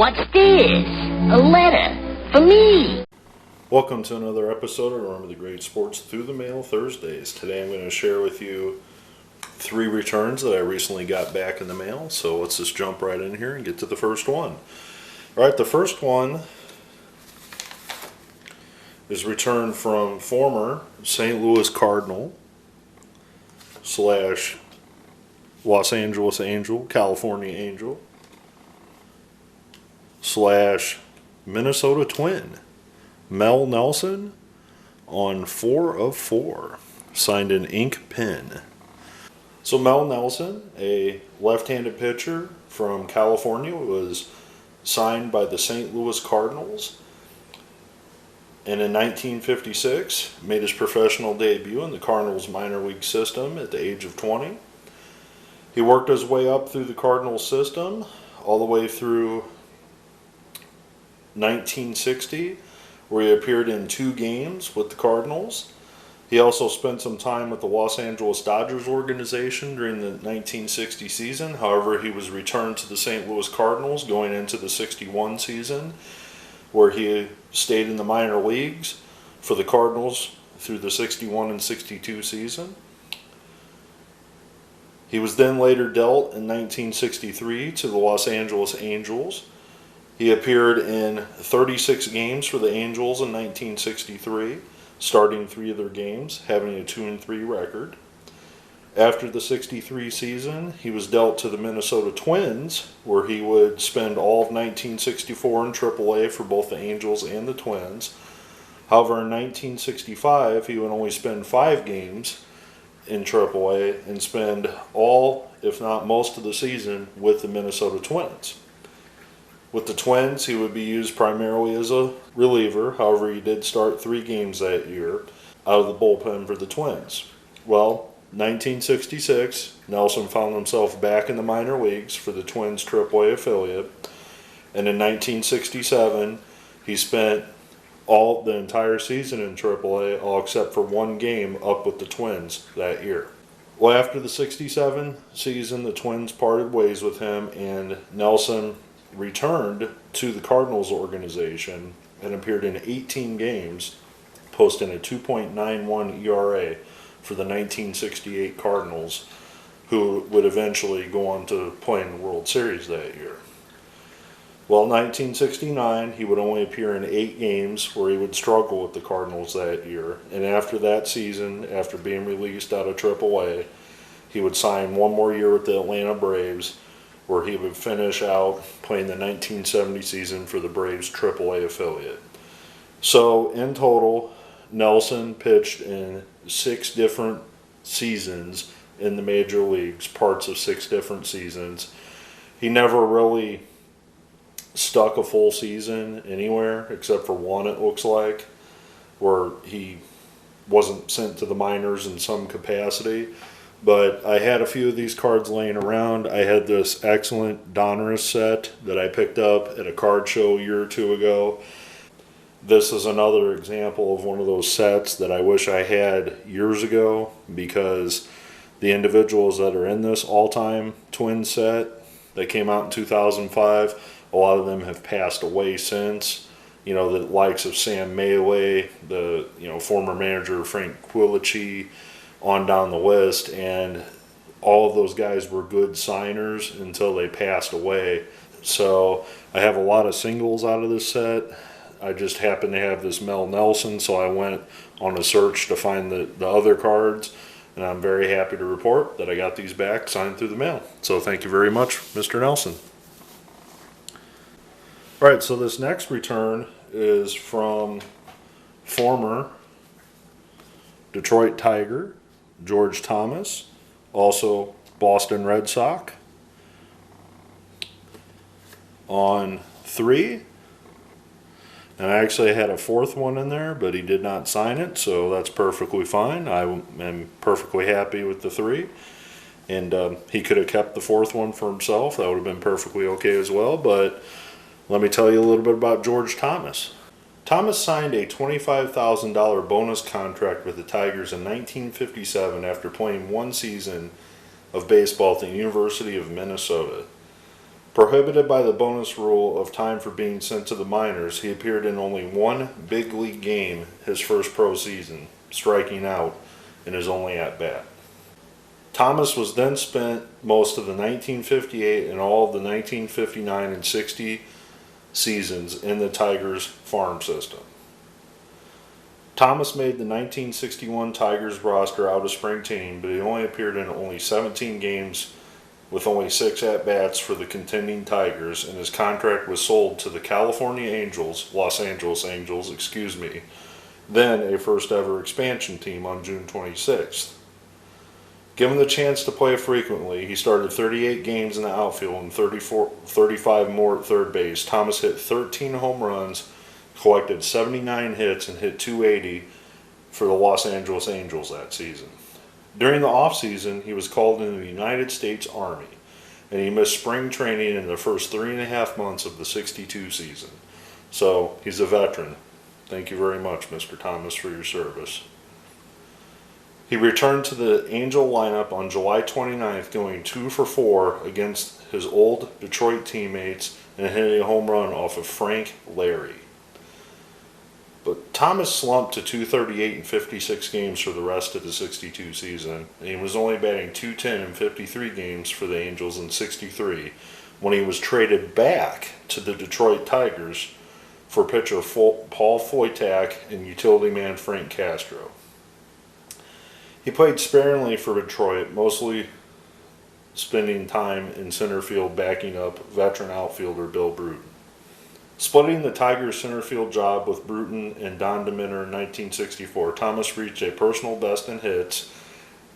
What's this? A letter for me. Welcome to another episode of Remember the Great Sports Through the Mail Thursdays. Today I'm going to share with you 3 returns that I recently got back in the mail. So let's just jump right in here and get to the first one. Alright, the first one is returned from former St. Louis Cardinal / Los Angeles Angel, California Angel / Minnesota Twin, Mel Nelson on 4 of 4, signed an ink pen. So Mel Nelson, a left-handed pitcher from California, was signed by the St. Louis Cardinals, and in 1956 made his professional debut in the Cardinals minor league system at the age of 20. He worked his way up through the Cardinals system all the way through 1960, where he appeared in 2 games with the Cardinals. He also spent some time with the Los Angeles Dodgers organization during the 1960 season. However, he was returned to the St. Louis Cardinals going into the 61 season, where he stayed in the minor leagues for the Cardinals through the 61 and 62 season. He was then later dealt in 1963 to the Los Angeles Angels. He appeared in 36 games for the Angels in 1963, starting 3 of their games, having a 2-3 record. After the 63 season, he was dealt to the Minnesota Twins, where he would spend all of 1964 in AAA for both the Angels and the Twins. However, in 1965, he would only spend 5 games in AAA and spend all, if not most of the season with the Minnesota Twins. With the Twins, he would be used primarily as a reliever. However, he did start 3 games that year out of the bullpen for the Twins. Well, 1966, Nelson found himself back in the minor leagues for the Twins' AAA affiliate. And in 1967, he spent the entire season in AAA, all except for 1 game up with the Twins that year. Well, after the 67 season, the Twins parted ways with him, and Nelson returned to the Cardinals organization and appeared in 18 games, posting a 2.91 ERA for the 1968 Cardinals, who would eventually go on to play in the World Series that year. Well, in 1969, he would only appear in 8 games, where he would struggle with the Cardinals that year. And after that season, after being released out of AAA, he would sign 1 more year with the Atlanta Braves, where he would finish out playing the 1970 season for the Braves' AAA affiliate. So, in total, Nelson pitched in 6 different seasons in the major leagues, parts of 6 different seasons. He never really stuck a full season anywhere, except for 1, it looks like, where he wasn't sent to the minors in some capacity. But I had a few of these cards laying around. I had this excellent Donruss set that I picked up at a card show a year or 2 ago. This is another example of one of those sets that I wish I had years ago, because the individuals that are in this all-time Twin set that came out in 2005, a lot of them have passed away since. You know, the likes of Sam Mayway, the former manager Frank Quilici, on down the list, and all of those guys were good signers until they passed away. So I have a lot of singles out of this set. I just happened to have this Mel Nelson, so I went on a search to find the other cards, and I'm very happy to report that I got these back signed through the mail. So thank you very much, Mr. Nelson. All right, so this next return is from former Detroit Tiger George Thomas, also Boston Red Sox, on 3. And I actually had a 4th one in there, but he did not sign it, so that's perfectly fine. I am perfectly happy with the 3. And he could have kept the 4th one for himself. That would have been perfectly okay as well. But let me tell you a little bit about George Thomas. Thomas signed a $25,000 bonus contract with the Tigers in 1957 after playing 1 season of baseball at the University of Minnesota. Prohibited by the bonus rule of time for being sent to the minors, he appeared in only one big league game his first pro season, striking out in his only at-bat. Thomas was then spent most of the 1958 and all of the 1959 and 60 seasons in the Tigers farm system. Thomas made the 1961 Tigers roster out of spring training, but he only appeared in only 17 games with only 6 at-bats for the contending Tigers, and his contract was sold to the California Angels, Los Angeles Angels, then a first-ever expansion team on June 26th. Given the chance to play frequently, he started 38 games in the outfield and 35 more at third base. Thomas hit 13 home runs, collected 79 hits, and hit .280 for the Los Angeles Angels that season. During the offseason, he was called into the United States Army, and he missed spring training in the first 3.5 months of the '62 season. So, he's a veteran. Thank you very much, Mr. Thomas, for your service. He returned to the Angel lineup on July 29th, going 2 for 4 against his old Detroit teammates and hitting a home run off of Frank Larry. But Thomas slumped to .238 in 56 games for the rest of the '62 season, and he was only batting .210 in 53 games for the Angels in '63 when he was traded back to the Detroit Tigers for pitcher Paul Foytak and utility man Frank Castro. He played sparingly for Detroit, mostly spending time in center field backing up veteran outfielder Bill Bruton. Splitting the Tigers' center field job with Bruton and Don Demeter in 1964, Thomas reached a personal best in hits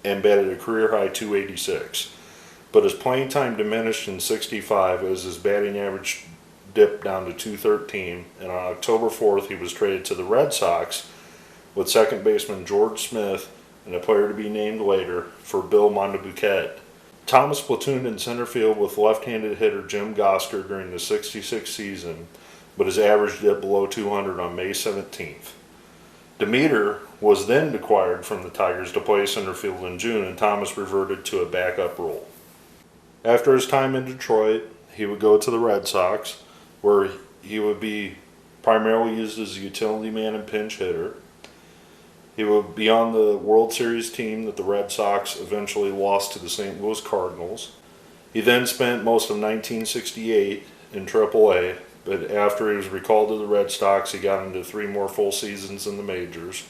and batted a career-high .286. But his playing time diminished in '65 as his batting average dipped down to .213, and on October 4th he was traded to the Red Sox with second baseman George Smith and a player to be named later for Bill Montebuquette. Thomas platooned in center field with left-handed hitter Jim Gosker during the '66 season, but his average dipped below .200 on May 17th. Demeter was then acquired from the Tigers to play center field in June, and Thomas reverted to a backup role. After his time in Detroit, he would go to the Red Sox, where he would be primarily used as a utility man and pinch hitter. He would be on the World Series team that the Red Sox eventually lost to the St. Louis Cardinals. He then spent most of 1968 in AAA, but after he was recalled to the Red Sox, he got into 3 more full seasons in the majors.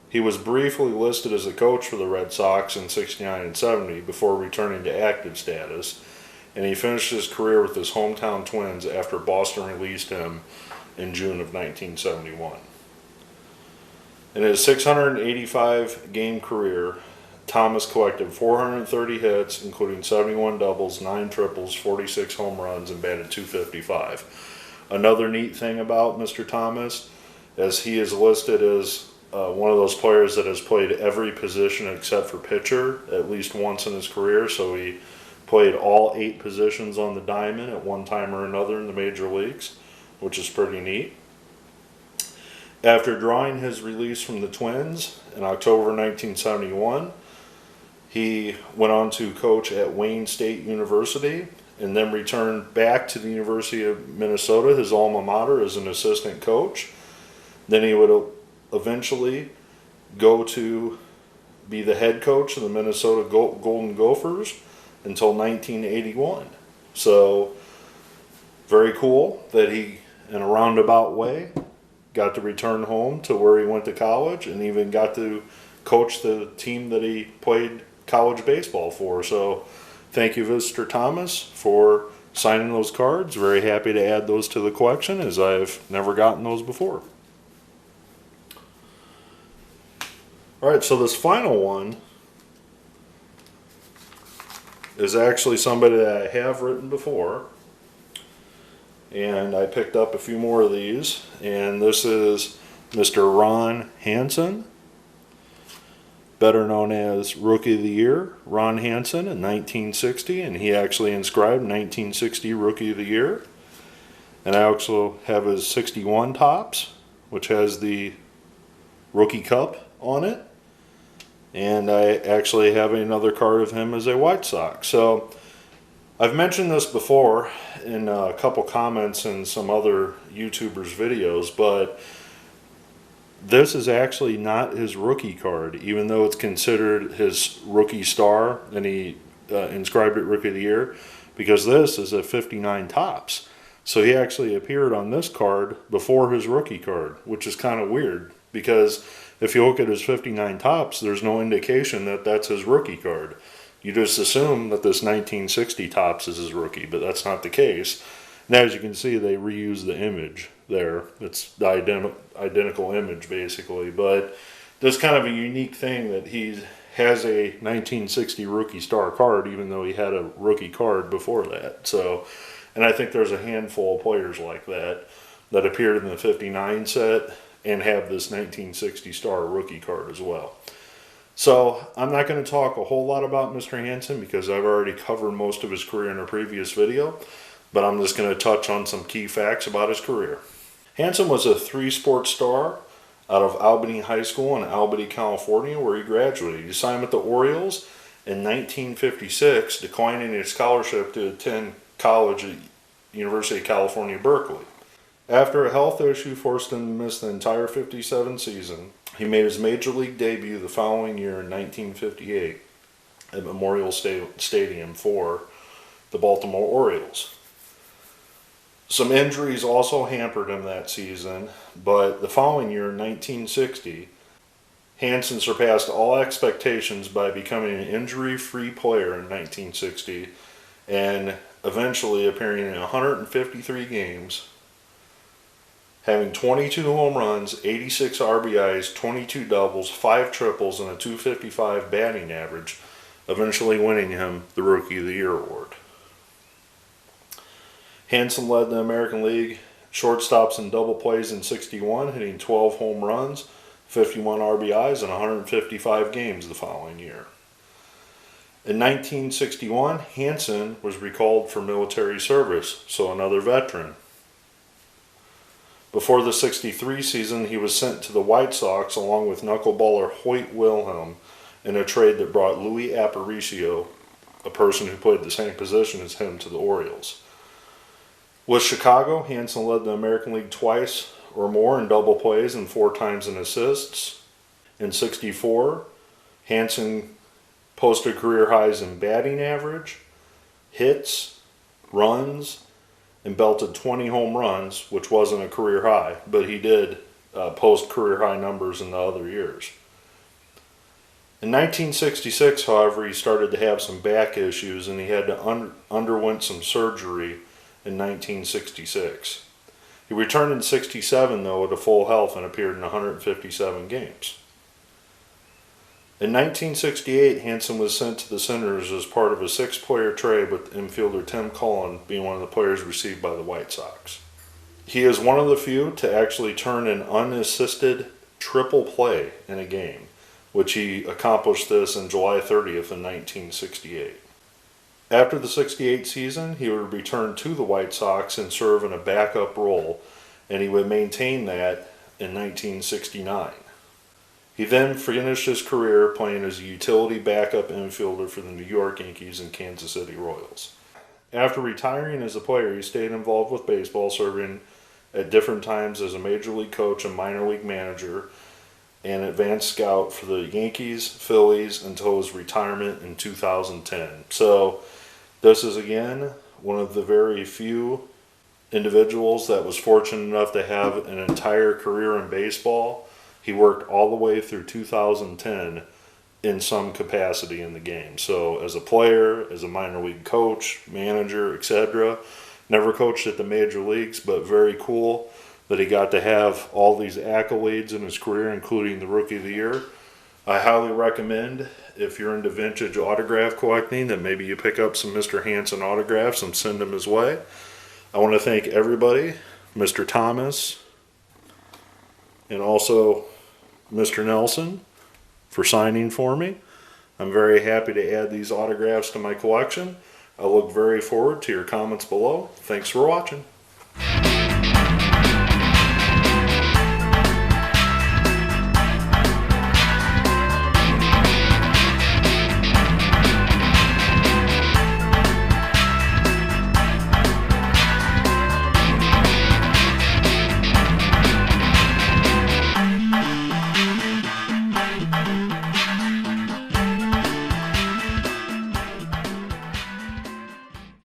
He was briefly listed as a coach for the Red Sox in '69 and '70 before returning to active status, and he finished his career with his hometown Twins after Boston released him in June of 1971. In his 685-game career, Thomas collected 430 hits, including 71 doubles, 9 triples, 46 home runs, and batted .255. Another neat thing about Mr. Thomas, as he is listed as one of those players that has played every position except for pitcher at least once in his career, so he played all 8 positions on the diamond at one time or another in the major leagues, which is pretty neat. After drawing his release from the Twins in October 1971, he went on to coach at Wayne State University and then returned back to the University of Minnesota, his alma mater, as an assistant coach. Then he would eventually go to be the head coach of the Minnesota Golden Gophers until 1981. So, very cool that he, in a roundabout way, got to return home to where he went to college and even got to coach the team that he played college baseball for. So thank you, Mr. Thomas, for signing those cards. Very happy to add those to the collection, as I've never gotten those before. All right, so this final one is actually somebody that I have written before. And I picked up a few more of these, and this is Mr. Ron Hansen, better known as Rookie of the Year, Ron Hansen in 1960, and he actually inscribed 1960 Rookie of the Year. And I also have his '61 Topps, which has the Rookie Cup on it, and I actually have another card of him as a White Sox. So I've mentioned this before in a couple comments in some other YouTubers' videos, but this is actually not his rookie card, even though it's considered his rookie star, and he inscribed it Rookie of the Year, because this is a 59 tops. So he actually appeared on this card before his rookie card, which is kind of weird, because if you look at his 59 tops, there's no indication that that's his rookie card. You just assume that this 1960 tops is his rookie, but that's not the case. Now, as you can see, they reuse the image there. It's the identical image, basically. But there's kind of a unique thing that he has a 1960 rookie star card, even though he had a rookie card before that. So, and I think there's a handful of players like that that appeared in the 59 set and have this 1960 star rookie card as well. So I'm not going to talk a whole lot about Mr. Hansen because I've already covered most of his career in a previous video, but I'm just going to touch on some key facts about his career. Hansen was a three-sport star out of Albany High School in Albany, California, where he graduated. He signed with the Orioles in 1956, declining a scholarship to attend college at University of California, Berkeley. After a health issue forced him to miss the entire 57 season, he made his major league debut the following year in 1958 at Memorial Stadium for the Baltimore Orioles. Some injuries also hampered him that season, but the following year in 1960, Hansen surpassed all expectations by becoming an injury-free player in 1960 and eventually appearing in 153 games, having 22 home runs, 86 RBIs, 22 doubles, 5 triples, and a .255 batting average, eventually winning him the Rookie of the Year award. Hansen led the American League shortstops in double plays in 61, hitting 12 home runs, 51 RBIs, and 155 games the following year. In 1961, Hansen was recalled for military service, so another veteran. Before the 63 season, he was sent to the White Sox along with knuckleballer Hoyt Wilhelm in a trade that brought Louis Aparicio, a person who played the same position as him, to the Orioles. With Chicago, Hansen led the American League twice or more in double plays and 4 times in assists. In 64, Hansen posted career highs in batting average, hits, runs, and belted 20 home runs, which wasn't a career high, but he did post career high numbers in the other years. In 1966, however, he started to have some back issues and he had to underwent some surgery in 1966. He returned in 67, though, at a full health and appeared in 157 games. In 1968, Hansen was sent to the Senators as part of a 6-player trade, with infielder Tim Cullen being one of the players received by the White Sox. He is one of the few to actually turn an unassisted triple play in a game, which he accomplished this on July 30th in 1968. After the 68 season, he would return to the White Sox and serve in a backup role, and he would maintain that in 1969. He then finished his career playing as a utility backup infielder for the New York Yankees and Kansas City Royals. After retiring as a player, he stayed involved with baseball, serving at different times as a major league coach and minor league manager and advanced scout for the Yankees, Phillies, until his retirement in 2010. So this is, again, one of the very few individuals that was fortunate enough to have an entire career in baseball. He worked all the way through 2010 in some capacity in the game. So as a player, as a minor league coach, manager, etc. Never coached at the major leagues, but very cool that he got to have all these accolades in his career, including the Rookie of the Year. I highly recommend, if you're into vintage autograph collecting, that maybe you pick up some Mr. Hansen autographs and send them his way. I want to thank everybody, Mr. Thomas, and also Mr. Nelson, for signing for me. I'm very happy to add these autographs to my collection. I look very forward to your comments below. Thanks for watching.